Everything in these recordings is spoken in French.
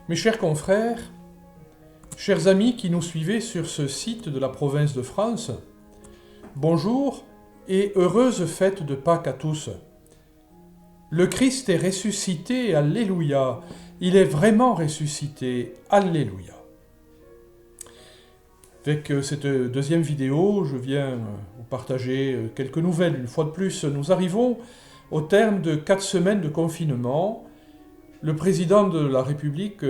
Mes chers confrères, chers amis qui nous suivez sur ce site de la province de France, bonjour et heureuse fête de Pâques à tous. Le Christ est ressuscité, alléluia. Il est vraiment ressuscité, alléluia. Avec cette deuxième vidéo, je viens vous partager quelques nouvelles. Une fois de plus, nous arrivons au terme de 4 semaines de confinement. Le président de la République,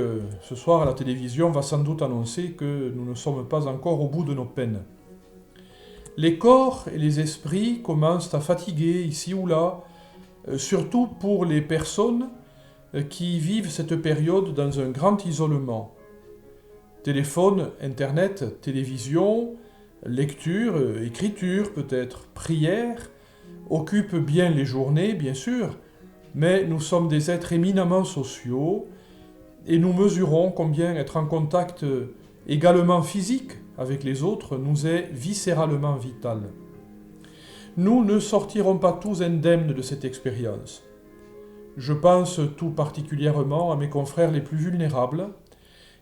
ce soir à la télévision, va sans doute annoncer que nous ne sommes pas encore au bout de nos peines. Les corps et les esprits commencent à fatiguer ici ou là, surtout pour les personnes qui vivent cette période dans un grand isolement. Téléphone, internet, télévision, lecture, écriture peut-être, prière, occupent bien les journées, bien sûr, mais nous sommes des êtres éminemment sociaux et nous mesurons combien être en contact également physique avec les autres nous est viscéralement vital. Nous ne sortirons pas tous indemnes de cette expérience. Je pense tout particulièrement à mes confrères les plus vulnérables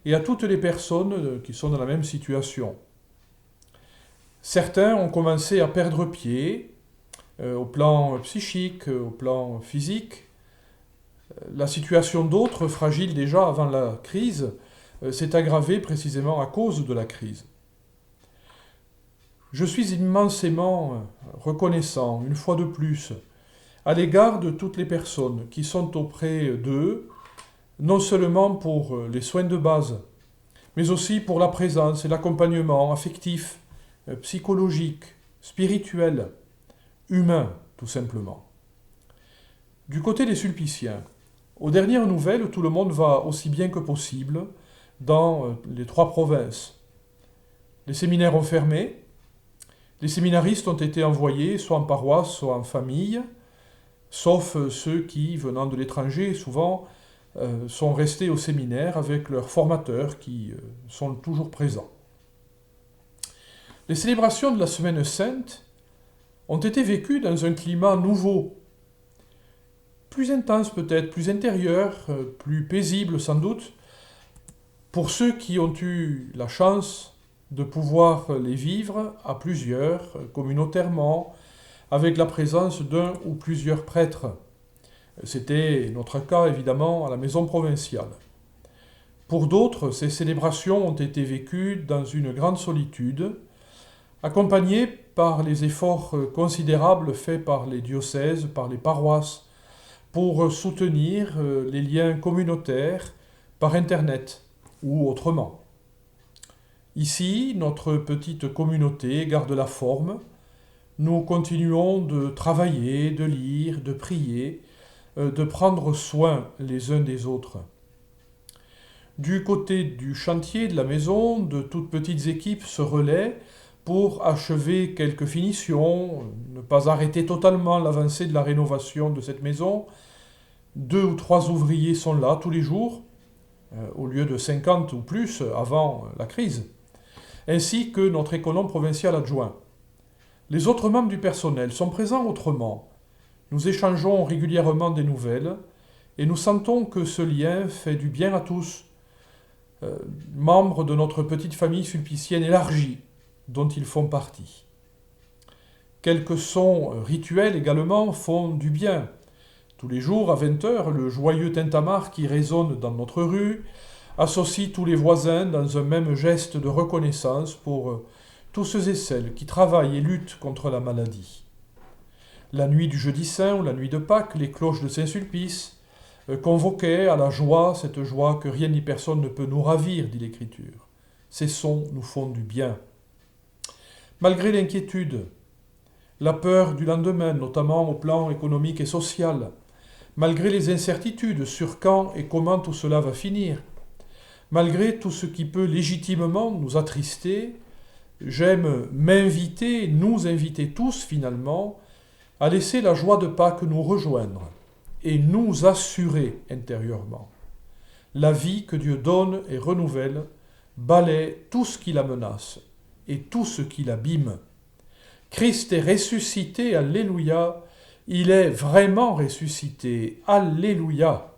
et à toutes les personnes qui sont dans la même situation. Certains ont commencé à perdre pied, au plan psychique, au plan physique. La situation d'autres, fragiles déjà avant la crise, s'est aggravée précisément à cause de la crise. Je suis immensément reconnaissant, une fois de plus, à l'égard de toutes les personnes qui sont auprès d'eux, non seulement pour les soins de base, mais aussi pour la présence et l'accompagnement affectif, psychologique, spirituel, humain, tout simplement. Du côté des Sulpiciens, aux dernières nouvelles, tout le monde va aussi bien que possible dans les 3 provinces. Les séminaires ont fermé, les séminaristes ont été envoyés soit en paroisse, soit en famille, sauf ceux qui, venant de l'étranger, souvent sont restés au séminaire avec leurs formateurs qui sont toujours présents. Les célébrations de la Semaine Sainte ont été vécues dans un climat nouveau, plus intense peut-être, plus intérieur, plus paisible sans doute, pour ceux qui ont eu la chance de pouvoir les vivre à plusieurs, communautairement, avec la présence d'un ou plusieurs prêtres. C'était notre cas évidemment à la maison provinciale. Pour d'autres, ces célébrations ont été vécues dans une grande solitude, accompagnées par les efforts considérables faits par les diocèses, par les paroisses, pour soutenir les liens communautaires par Internet ou autrement. Ici, notre petite communauté garde la forme. Nous continuons de travailler, de lire, de prier, de prendre soin les uns des autres. Du côté du chantier de la maison, de toutes petites équipes se relaient pour achever quelques finitions, ne pas arrêter totalement l'avancée de la rénovation de cette maison. 2 ou 3 ouvriers sont là tous les jours, au lieu de 50 ou plus avant la crise, ainsi que notre économe provincial adjoint. Les autres membres du personnel sont présents autrement. Nous échangeons régulièrement des nouvelles et nous sentons que ce lien fait du bien à tous, membres de notre petite famille sulpicienne élargie, dont ils font partie. Quelques sons rituels également font du bien. Tous les jours, à 20h, le joyeux tintamarre qui résonne dans notre rue associe tous les voisins dans un même geste de reconnaissance pour tous ceux et celles qui travaillent et luttent contre la maladie. La nuit du jeudi saint ou la nuit de Pâques, les cloches de Saint-Sulpice convoquaient à la joie, cette joie que rien ni personne ne peut nous ravir, dit l'Écriture. Ces sons nous font du bien. Malgré l'inquiétude, la peur du lendemain, notamment au plan économique et social, malgré les incertitudes sur quand et comment tout cela va finir, malgré tout ce qui peut légitimement nous attrister, j'aime nous inviter tous finalement, à laisser la joie de Pâques nous rejoindre et nous assurer intérieurement. La vie que Dieu donne et renouvelle balaie tout ce qui la menace et tout ce qui l'abîme. Christ est ressuscité, alléluia, il est vraiment ressuscité, alléluia.